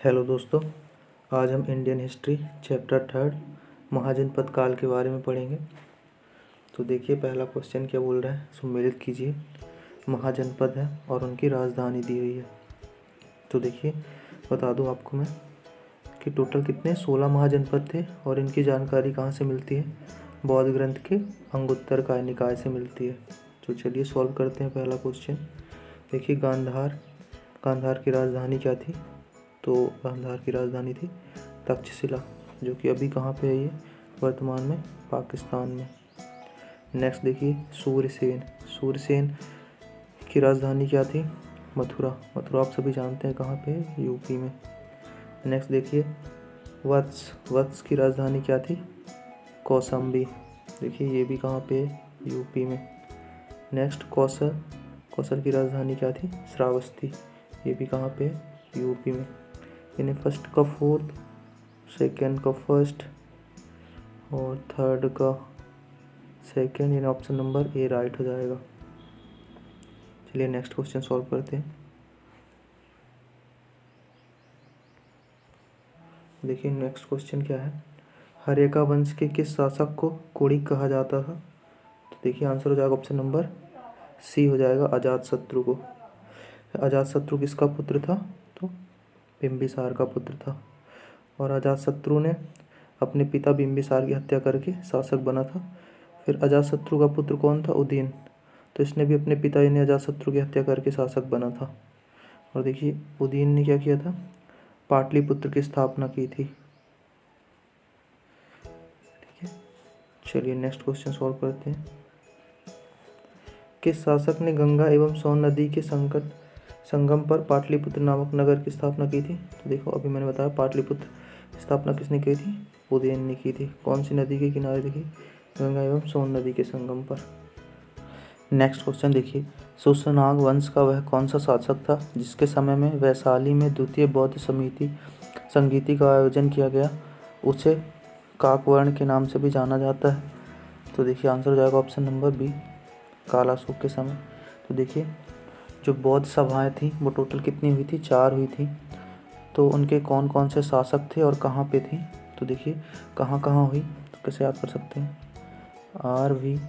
Hello दोस्तों, आज हम इंडियन हिस्ट्री चैप्टर 3 महाजनपद काल के बारे में पढ़ेंगे। तो देखिए पहला क्वेश्चन क्या बोल रहा है, सम्मिलित कीजिए। महाजनपद है और उनकी राजधानी दी हुई है। तो देखिए बता दूं आपको मैं कि टोटल कितने 16 महाजनपद थे और इनकी जानकारी कहाँ से मिलती है, बौद्ध ग्रंथ के अंगुत्तर निकाय से मिलती है। तो चलिए सॉल्व करते हैं पहला क्वेश्चन। देखिए गांधार की राजधानी क्या थी, तो गांधार की राजधानी थी तक्षशिला, जो कि अभी कहाँ पे है, ये वर्तमान में पाकिस्तान में। नेक्स्ट देखिए सूर्यसेन की राजधानी क्या थी, मथुरा आप सभी जानते हैं कहाँ पे है, यूपी में। नेक्स्ट देखिए वत्स की राजधानी क्या थी, कौशाम्बी, देखिए ये भी कहाँ पे है, यूपी में। नेक्स्ट कौशल की राजधानी क्या थी, श्रावस्ती, ये भी कहाँ पे है, यूपी में। यानी फर्स्ट का फोर्थ, सेकंड का फर्स्ट और थर्ड का सेकंड, यानी ऑप्शन नंबर ए राइट हो जाएगा। चलिए नेक्स्ट क्वेश्चन सॉल्व करते हैं। देखिए नेक्स्ट क्वेश्चन क्या है, हर्यका वंश के किस शासक को कोड़ी कहा जाता था। तो देखिए आंसर हो जाएगा ऑप्शन नंबर सी हो जाएगा, अजातशत्रु को। अजातशत्रु किसका पुत्र था, तो बिंबिसार का पुत्र था। और अजातशत्रु ने अपने पिता बिंबिसार की हत्या करके शासक बना था। फिर अजातशत्रु का पुत्र कौन था, उदयन, तो इसने भी अपने पिता यानी अजातशत्रु की हत्या करके शासक बना था। और देखिए उदयन ने क्या किया था, पाटलिपुत्र की स्थापना की थी। ठीक है, चलिए नेक्स्ट क्वेश्चन सॉल्व करते हैं। किस शासक ने गंगा एवं सोन नदी के संगम पर पाटलिपुत्र नामक नगर की स्थापना की थी। तो देखो अभी मैंने बताया पाटलिपुत्र की स्थापना किसने की थी, उदयन ने की थी। कौन सी नदी के किनारे, देखिए गंगा एवं सोन नदी के संगम पर। नेक्स्ट क्वेश्चन देखिए, सुसनाग वंश का वह कौन सा शासक था जिसके समय में वैशाली में द्वितीय बौद्ध संगीति का आयोजन किया गया, उसे काकवर्ण के नाम से भी जाना जाता है। तो देखिए आंसर हो जाएगा ऑप्शन नंबर बी, कालाशोक के समय। तो देखिए जो बौद्ध सभाएं थी वो टोटल कितनी हुई थी, 4 हुई थी। तो उनके कौन कौन से शासक थे और कहाँ पे थी, तो देखिए कहाँ कहाँ हुई, तो कैसे याद कर सकते हैं, RVPK,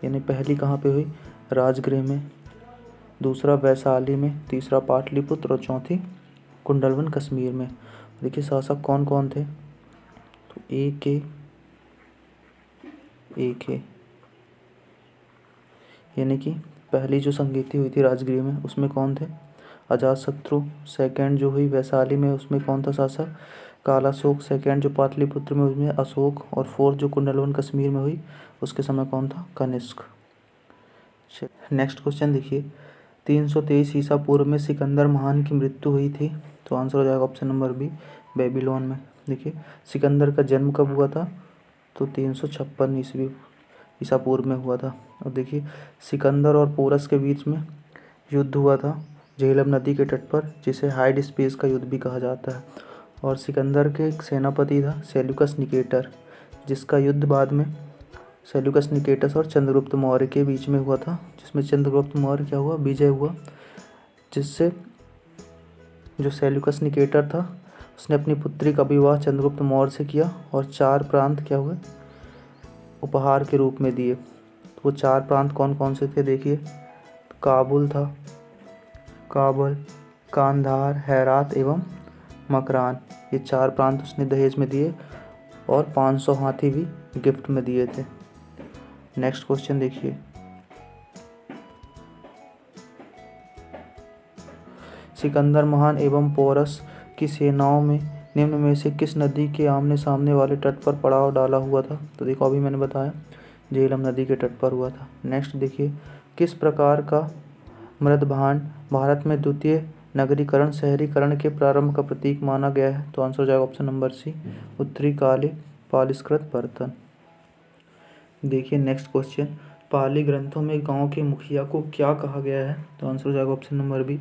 यानी पहली कहाँ पे हुई, राजगृह में, दूसरा वैशाली में, तीसरा पाटलिपुत्र और चौथी कुंडलवन कश्मीर में। देखिए शासक कौन कौन थे, तो एक यानी कि पहली जो संगीति हुई थी राजगृह में उसमें कौन थे, अजातशत्रु। सेकंड जो हुई वैशाली में उसमें कौन था शासक, कालाशोक। सेकंड जो पाटलिपुत्र में उसमें अशोक। और फोर्थ जो कुंडलवन कश्मीर में हुई उसके समय कौन था, कनिष्क। नेक्स्ट क्वेश्चन देखिए, 323 ईसा पूर्व में सिकंदर महान की मृत्यु हुई थी। तो आंसर हो जाएगा ऑप्शन नंबर बी, बेबीलोन में। देखिए सिकंदर का जन्म कब हुआ था, तो 356 ईसा पूर्व में हुआ था। और देखिए सिकंदर और पोरस के बीच में युद्ध हुआ था झेलम नदी के तट पर, जिसे हाइड स्पेस का युद्ध भी कहा जाता है। और सिकंदर के एक सेनापति था सेल्यूकस निकेटर, जिसका युद्ध बाद में सेल्यूकस निकेटस और चंद्रगुप्त मौर्य के बीच में हुआ था, जिसमें चंद्रगुप्त मौर्य क्या हुआ, विजय हुआ, जिससे जो सेल्यूकस निकेटर था उसने अपनी पुत्री का विवाह चंद्रगुप्त मौर्य से किया और 4 प्रांत क्या हुए, उपहार के रूप में दिए। तो वो 4 प्रांत कौन कौन से थे, देखिए काबुल था, काबुल, कांधार, हेरात एवं मकरान, ये 4 प्रांत उसने दहेज में दिए और 500 हाथी भी गिफ्ट में दिए थे। नेक्स्ट क्वेश्चन देखिए, सिकंदर महान एवं पोरस की सेनाओं में निम्न में से किस नदी के आमने सामने वाले तट पर पड़ाव डाला हुआ था। तो देखो अभी मैंने बताया झेलम नदी के तट पर हुआ था। नेक्स्ट देखिए, किस प्रकार का मृदभांड भारत में द्वितीय नगरीकरण शहरीकरण के प्रारंभ का प्रतीक माना गया है। तो आंसर हो जाएगा ऑप्शन नंबर सी, उत्तरी काले पालिष्कृत बर्तन। देखिए नेक्स्ट क्वेश्चन, पाली ग्रंथों में गांव के मुखिया को क्या कहा गया है। तो आंसर हो जाएगा ऑप्शन नंबर बी,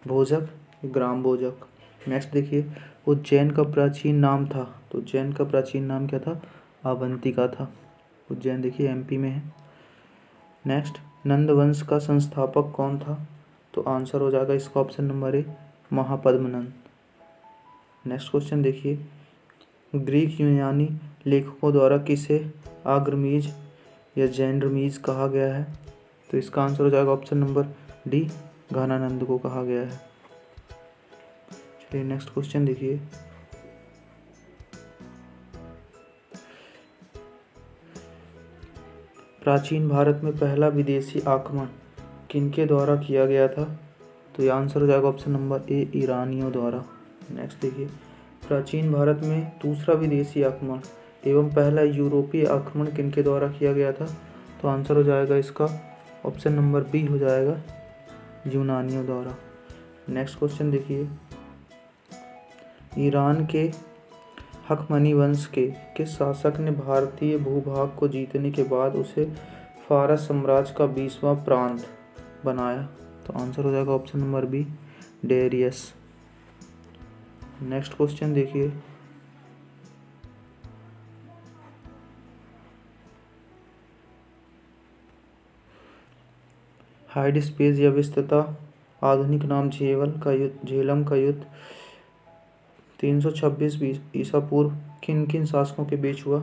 भोजक, ग्राम भोजक। नेक्स्ट देखिए, उज्जैन का प्राचीन नाम था। तो उज्जैन का प्राचीन नाम क्या था, अवंतिका था। उज्जैन देखिए MP में है। नेक्स्ट, नंद वंश का संस्थापक कौन था। तो आंसर हो जाएगा इसका option number A, Mahapadmananda. Next question देखिए, ग्रीक यूनानी लेखकों द्वारा किसे आग्रमीज या जैनरमीज कहा गया है? तो इसका आंसर हो जाएगा ऑप्शन नंबर डी, घनानंद को कहा गया है। चलिए नेक्स्ट क्वेश्चन देखिए, प्राचीन भारत में पहला विदेशी आक्रमण किनके द्वारा किया गया था? तो ये आंसर हो जाएगा ऑप्शन नंबर ए, ईरानियों द्वारा। नेक्स्ट देखिए, प्राचीन भारत में दूसरा विदेशी आक्रमण एवं पहला यूरोपीय आक्रमण किनके द्वारा किया गया था? तो आंसर हो जाएगा इसका ऑप्शन नंबर बी हो जाएगा, यूनानियों द्वारा। नेक्स्ट क्वेश्चन देखिए, ईरान के हखमनी वंश के किस शासक ने भारतीय भूभाग को जीतने के बाद उसे फारस साम्राज्य का 20वां प्रांत बनाया? तो आंसर हो जाएगा option number B, Darius. Next question देखिए, हाइड स्पेस या विस्तृता आधुनिक नाम झेलम का युद्ध 326 ईसा पूर्व किन किन शासकों के बीच हुआ?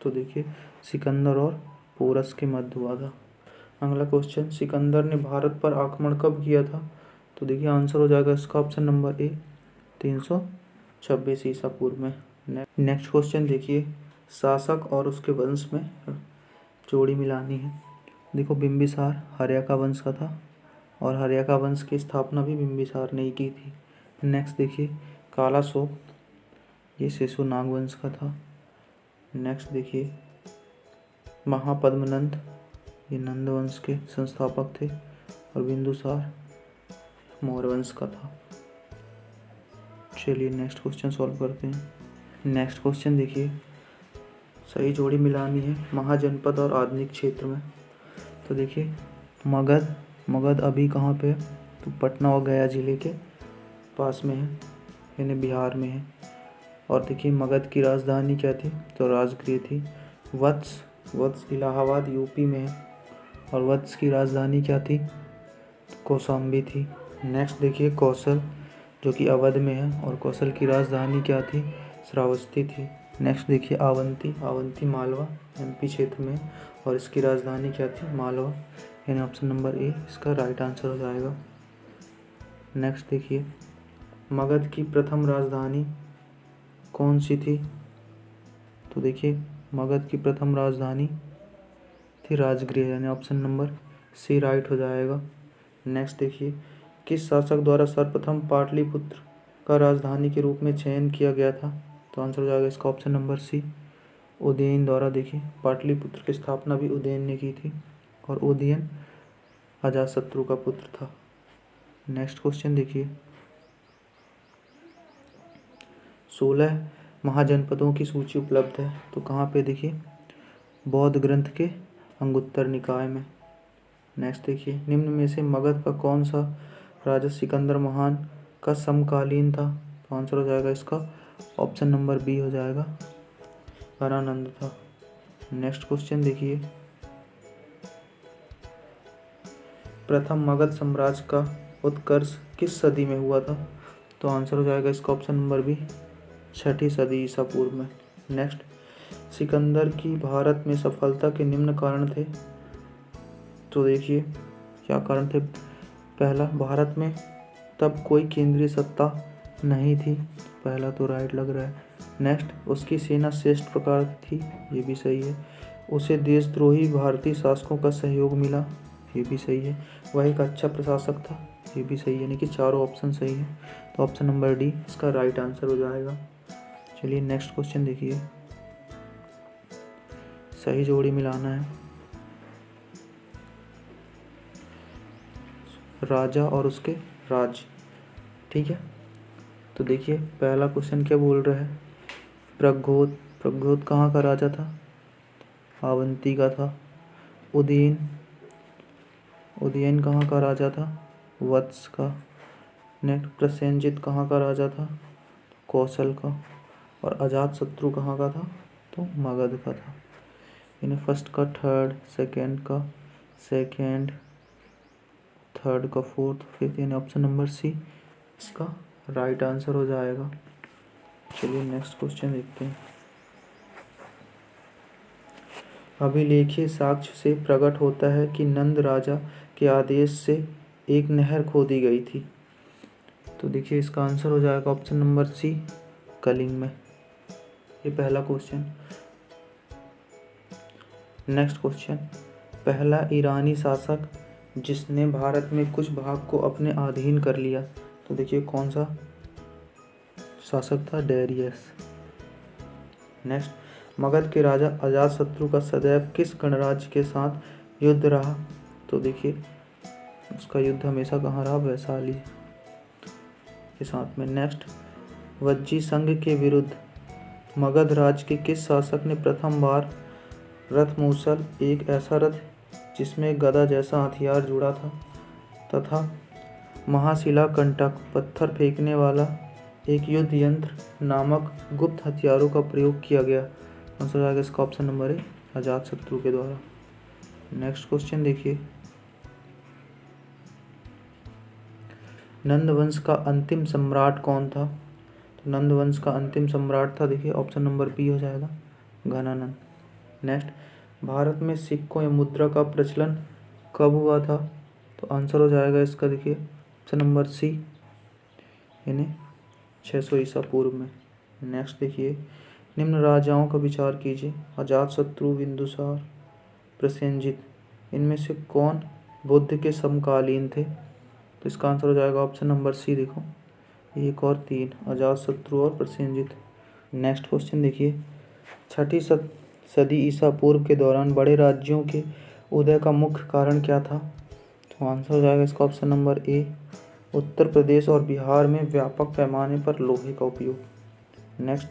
तो देखिए, सिकंदर और पोरस के मध्य हुआ था। अगला क्वेश्चन, सिकंदर ने भारत पर आक्रमण कब किया था? तो देखिए आंसर हो जाएगा इसका ऑप्शन नंबर ए, 326 ईसा पूर्व में। नेक्स्ट क्वेश्चन देखिए, शासक और उसके वंश में जोड़ी मिलानी है। देखो, बिंबिसार हर्याका वंश का था और हर्याका वंश की स्थापना भी बिंबिसार ने ही की थी। नेक्स्ट देखिए, कालाशोक, ये शिशुनाग वंश का था। नेक्स्ट देखिए, महापद्मनंद, ये नंद वंश के संस्थापक थे और बिंदुसार मौर्य वंश का था। चलिए नेक्स्ट क्वेश्चन सॉल्व करते हैं। नेक्स्ट क्वेश्चन देखिए, सही जोड़ी मिलानी है महाजनपद और आधुनिक क्षेत्र में। तो देखिए, मगध अभी कहाँ पे है? तो पटना और गया जिले के पास में है, यानी बिहार में है। और देखिए, मगध की राजधानी क्या थी? तो राजगृह थी। वत्स इलाहाबाद यूपी में है और वत्स की राजधानी क्या थी? तो कौशाम्बी थी। नेक्स्ट देखिए, कौशल, जो कि अवध में है और कौशल की राजधानी क्या थी? श्रावस्ती थी। नेक्स्ट देखिए, आवंती मालवा एमपी क्षेत्र में और इसकी राजधानी क्या थी? मालवा, यानी ऑप्शन नंबर ए इसका राइट आंसर हो जाएगा। नेक्स्ट देखिए, मगध की प्रथम राजधानी कौन सी थी? तो देखिए, मगध की प्रथम राजधानी थी राजगृह, यानी ऑप्शन नंबर सी राइट हो जाएगा। नेक्स्ट देखिए, किस शासक द्वारा सर्वप्रथम पाटलिपुत्र का राजधानी के रूप में चयन किया गया था? तो आंसर हो जाएगा इसका ऑप्शन नंबर सी, उदयन द्वारा। देखिए, पाटलिपुत्र की स्थापना भी उदयन ने की थी और उदयन अजातशत्रु का पुत्र था। नेक्स्ट क्वेश्चन देखिए, 16 महाजनपदों की सूची उपलब्ध है, तो कहाँ पे? देखिए, बौद्ध ग्रंथ के अंगुत्तर निकाय में। नेक्स्ट देखिए, निम्न में से मगध का कौन सा राजा सिकंदर महान का समकालीन था? तो आंसर हो जाएगा इसका ऑप्शन नंबर बी हो जाएगा, घनानंद था। नेक्स्ट क्वेश्चन देखिए, प्रथम मगध साम्राज्य का उत्कर्ष किस सदी में हुआ था? तो आंसर हो जाएगा इसका ऑप्शन नंबर बी, 6ठी सदी ईसा पूर्व में। नेक्स्ट, सिकंदर की भारत में सफलता के निम्न कारण थे। तो देखिए, क्या कारण थे? पहला, भारत में तब कोई केंद्रीय सत्ता नहीं थी, पहला तो राइट लग रहा है। नेक्स्ट, उसकी सेना श्रेष्ठ प्रकार की थी, ये भी सही है। उसे देशद्रोही भारतीय शासकों का सहयोग मिला, ये भी सही है। वह एक अच्छा प्रशासक था, ये भी सही है, यानी कि चारों ऑप्शन सही है। तो ऑप्शन नंबर डी इसका राइट आंसर हो जाएगा। चलिए नेक्स्ट क्वेश्चन देखिए, सही जोड़ी मिलाना है राजा और उसके राज, ठीक है। तो देखिए, पहला क्वेश्चन क्या बोल रहा है? प्रग्योत कहाँ का राजा था? अवंती का था। उदयन कहाँ का राजा था? वत्स का। नेक्स्ट, प्रसेनजित कहाँ का राजा था? कौशल का। और अजातशत्रु कहाँ का था? तो मगध का था। यानी फर्स्ट का थर्ड, सेकंड का सेकंड, थर्ड का फोर्थ, फिफ्थ, यानी ऑप्शन नंबर सी इसका राइट आंसर हो जाएगा। चलिए नेक्स्ट क्वेश्चन देखते हैं। अभिलेखीय साक्ष्य से प्रकट होता है कि नंद राजा के आदेश से एक नहर खोदी गई थी। तो देखिए इसका आंसर हो जाएगा ऑप्शन नंबर सी, कलिंग में। ये पहला क्वेश्चन। नेक्स्ट क्वेश्चन, पहला ईरानी शासक जिसने भारत में कुछ भाग को अपने अधीन कर लिया। तो देखिए कौन सा शासक था? डेरियस। नेक्स्ट, मगध के राजा अजातशत्रु का सदैव किस गणराज्य के साथ युद्ध रहा? तो देखिए उसका युद्ध हमेशा कहाँ रहा? वैशाली के साथ में। नेक्स्ट, वज्जी संघ के विरुद्ध मगध राज्य के किस शासक ने प्रथम बार रथ मूसल, एक ऐसा रथ जिसमें गदा जैसा हथियार जुड़ा था, तथा महाशिला कंटक, पत्थर फेंकने वाला एक युद्ध यंत्र नामक गुप्त हथियारों का प्रयोग किया गया? आंसर आएगा इसका ऑप्शन नंबर ए, अजातशत्रु के द्वारा। नेक्स्ट क्वेश्चन देखिए, नंद वंश का अंतिम सम्राट कौन था? तो नंद वंश का अंतिम सम्राट था, देखिए ऑप्शन नंबर बी हो जाएगा, घनानंद। नेक्स्ट, भारत में सिक्कों या मुद्रा का प्रचलन कब हुआ था? तो आंसर हो जाएगा इसका देखिए ऑप्शन नंबर सी, यानी 600 ईसा पूर्व में। नेक्स्ट देखिए, निम्न राजाओं का विचार कीजिए। अजातशत्रु, बिंदुसार, प्रसेनजित, इनमें से कौन बुद्ध के समकालीन थे? तो इसका आंसर हो जाएगा ऑप्शन नंबर सी, देखो 1 और 3, अजातशत्रु और प्रसेनजित। नेक्स्ट क्वेश्चन देखिए, छठी सदी ईसा पूर्व के दौरान बड़े राज्यों के उदय का मुख्य कारण क्या था? तो आंसर हो जाएगा इसका ऑप्शन नंबर ए, उत्तर प्रदेश और बिहार में व्यापक पैमाने पर लोहे का उपयोग। नेक्स्ट,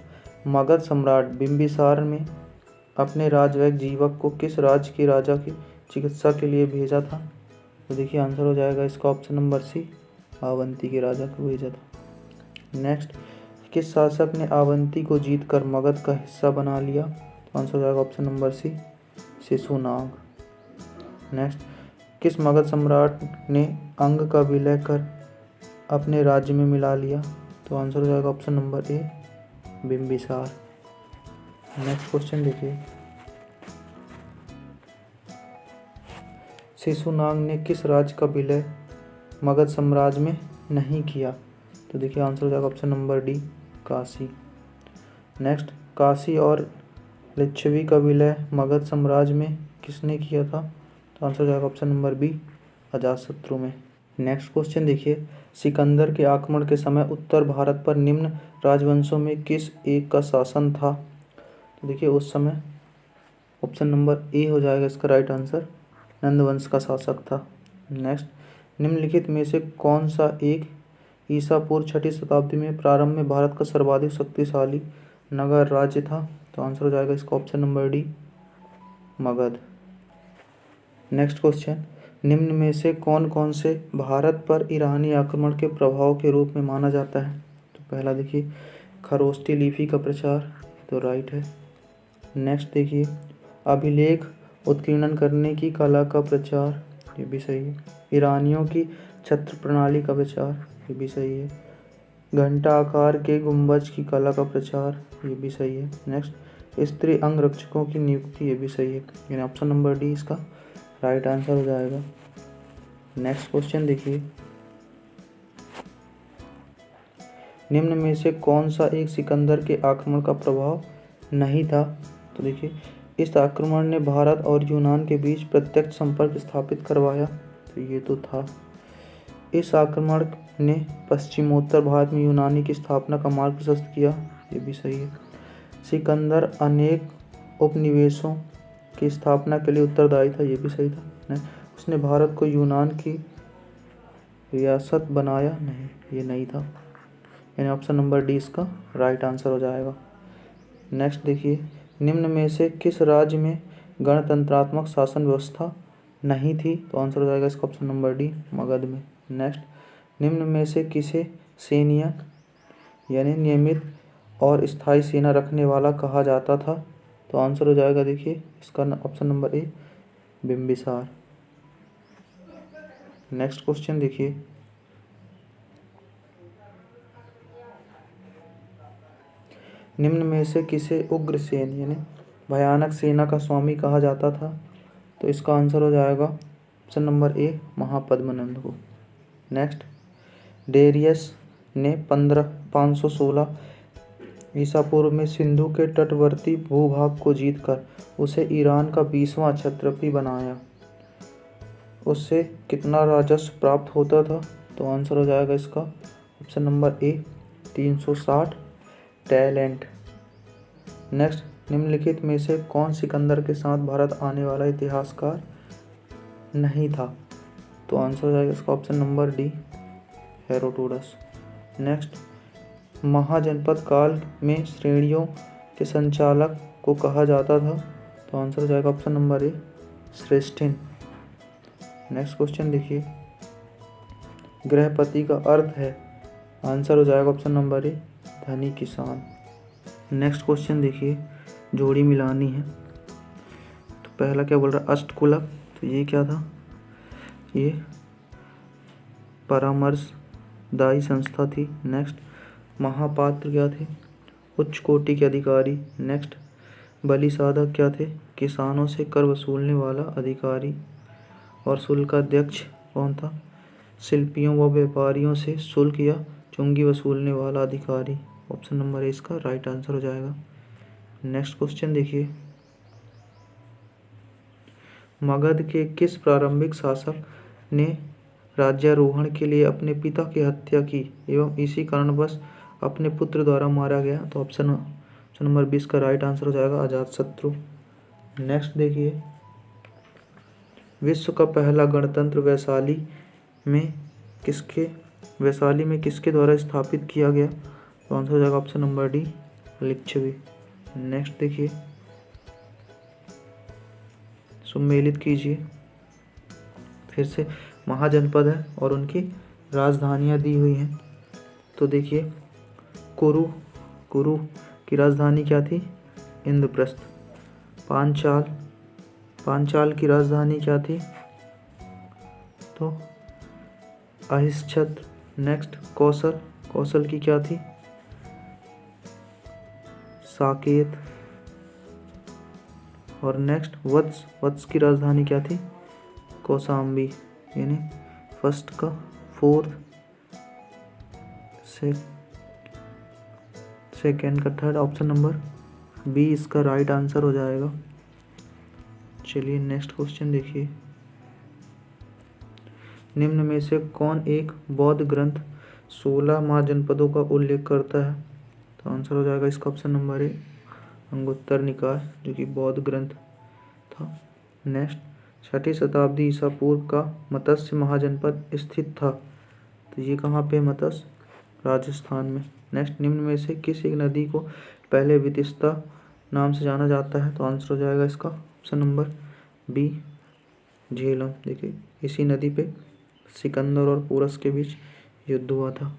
मगध सम्राट बिंबिसार में अपने राजवैद्य जीवक को किस राज्य के राजा की चिकित्सा के लिए भेजा था? तो देखिए आंसर हो जाएगा इसका ऑप्शन नंबर सी, अवंती के राजा को भेजा था। नेक्स्ट, किस शासक ने अवंती को जीतकर मगध का हिस्सा बना लिया? तो आंसर हो जाएगा option number C, Shishunaga. Next, किस मगध सम्राट ने अंग का विलय कर अपने राज्य में मिला लिया? तो आंसर हो जाएगा ऑप्शन नंबर ए, बिंबिसार। नेक्स्ट क्वेश्चन देखिए, शिशुनाग ने किस राज्य का विलय मगध साम्राज्य में नहीं किया? तो देखिए आंसर हो जाएगा option number D, Kashi. Next, Kashi और लिच्छवी का विलय मगध साम्राज्य में किसने किया था? तो आंसर हो जाएगा ऑप्शन नंबर बी, अजातशत्रु में। नेक्स्ट क्वेश्चन देखिए, सिकंदर के आक्रमण के समय उत्तर भारत पर निम्न राजवंशों में किस एक का शासन था? तो देखिए उस समय ऑप्शन नंबर ए हो जाएगा इसका राइट आंसर, नंद वंश का शासक था। नेक्स्ट, निम्नलिखित में से कौन सा एक ईसा पूर्व 6ठी शताब्दी में प्रारंभ में भारत का सर्वाधिक शक्तिशाली नगर राज्य था? तो आंसर हो जाएगा इसका option number D, Magadh. Next question, निम्न में से कौन कौन से भारत पर ईरानी आक्रमण के प्रभाव के रूप में माना जाता है? तो पहला देखिए, खरोष्ठी लिपि का प्रचार, तो राइट है। नेक्स्ट देखिए, अभिलेख उत्कीर्णन करने की कला का प्रचार, ये भी सही है। ईरानियों की छत्र प्रणाली का प्रचार, ये भी सही है। घंटा आकार के गुंबज की कला का प्रचार, ये भी सही है। नेक्स्ट, स्त्री अंगरक्षकों की नियुक्ति, ये भी सही है, यानी ऑप्शन नंबर डी इसका राइट आंसर हो जाएगा। नेक्स्ट क्वेश्चन देखिए, निम्न में से कौन सा एक सिकंदर के आक्रमण का प्रभाव नहीं था? तो देखिए, इस आक्रमण ने भारत और यूनान के बीच प्रत्यक्ष संपर्क स्थापित करवाया, तो ये तो था। इस आक्रमण ने पश्चिमोत्तर भारत में यूनानी की स्थापना का मार्ग प्रशस्त किया, ये भी सही है। सिकंदर अनेक उपनिवेशों की स्थापना के लिए उत्तरदायी था, ये भी सही था। उसने भारत को यूनान की रियासत बनाया, नहीं ये नहीं था, यानी ऑप्शन नंबर डी इसका राइट आंसर हो जाएगा। नेक्स्ट देखिए, निम्न में से किस राज्य में गणतंत्रात्मक शासन व्यवस्था नहीं थी? तो आंसर हो जाएगा इसका ऑप्शन नंबर डी, मगध में। नेक्स्ट, निम्न में से किसे सैनिक यानी नियमित और स्थायी सेना रखने वाला कहा जाता था? तो आंसर हो जाएगा देखिए इसका ऑप्शन नंबर ए, बिंबिसार। नेक्स्ट क्वेश्चन देखिए, निम्न में से किसे उग्रसेन यानी भयानक सेना का स्वामी कहा जाता था? तो इसका आंसर हो जाएगा ऑप्शन नंबर ए महापद्मनंद को। नेक्स्ट, डेरियस ने 516 ईसा पूर्व में सिंधु के तटवर्ती भूभाग को जीतकर उसे ईरान का 20वां क्षत्रपी बनाया। उससे कितना राजस्व प्राप्त होता था? तो आंसर हो जाएगा इसका ऑप्शन नंबर ए 360 टैलेंट। नेक्स्ट, निम्नलिखित में से कौन सिकंदर के साथ भारत आने वाला इतिहासकार नहीं था? तो आंसर हो जाएगा इसका option number D Herodotus. Next, महाजनपद काल में श्रेणियों के संचालक को कहा जाता था? तो आंसर हो जाएगा ऑप्शन नंबर ए श्रेष्ठिन। नेक्स्ट क्वेश्चन देखिए, गृहपति का अर्थ है? आंसर हो जाएगा ऑप्शन नंबर ए धनी किसान। नेक्स्ट क्वेश्चन देखिए, जोड़ी मिलानी है। तो पहला क्या बोल रहा है? अष्टकुलक, तो ये क्या था? ये परामर्शदायी संस्था थी। नेक्स्ट, महापात्र क्या थे? उच्च कोटि के अधिकारी। नेक्स्ट, बलि साधक क्या थे? किसानों से कर वसूलने वाला अधिकारी। और शुल्काध्यक्ष कौन था? शिल्पियों व व्यापारियों से शुल्क या चुंगी वसूलने वाला अधिकारी। ऑप्शन नंबर ए इसका राइट आंसर हो जाएगा। नेक्स्ट क्वेश्चन देखिए, मगध के किस प्रारंभिक शासक ने राज्यारोहण के लिए अपने पिता की हत्या की एवं इसी कारणवश अपने पुत्र द्वारा मारा गया? तो ऑप्शन नंबर 20 का राइट आंसर हो जाएगा अजातशत्रु। नेक्स्ट देखिए, विश्व का पहला गणतंत्र वैशाली में किसके द्वारा स्थापित किया गया? तो आंसर हो जाएगा option number D Lichchhavi. Next देखिए, सुमेलित कीजिए। फिर से महाजनपद है और उनकी राजधानियाँ दी हुई हैं। तो देखिए, कुरु की राजधानी क्या थी? इंद्रप्रस्थ। पांचाल की राजधानी क्या थी? तो अहिष्छत्र। नेक्स्ट, कौशल की क्या थी? साकेत। और नेक्स्ट, वत्स की राजधानी क्या थी? कौशाम्बी। यानी फर्स्ट का फोर्थ, सेकेंड का थर्ड, ऑप्शन नंबर बी इसका राइट आंसर हो जाएगा। चलिए नेक्स्ट क्वेश्चन देखिए, निम्न में से कौन एक बौद्ध ग्रंथ 16 महाजनपदों का उल्लेख करता है? तो आंसर हो जाएगा इसका ऑप्शन नंबर ए अंगुत्तर निकाय, जो कि बौद्ध ग्रंथ था। नेक्स्ट, 6ठी शताब्दी ईसा पूर्व का मत्स्य महाजनपद स्थित था? तो ये कहाँ पे? मत्स्य राजस्थान में। नेक्स्ट, निम्न में से किस एक नदी को पहले वितिस्ता नाम से जाना जाता है? तो आंसर हो जाएगा इसका ऑप्शन नंबर बी झेलम। देखिए, इसी नदी पे सिकंदर और पोरस के बीच युद्ध हुआ था।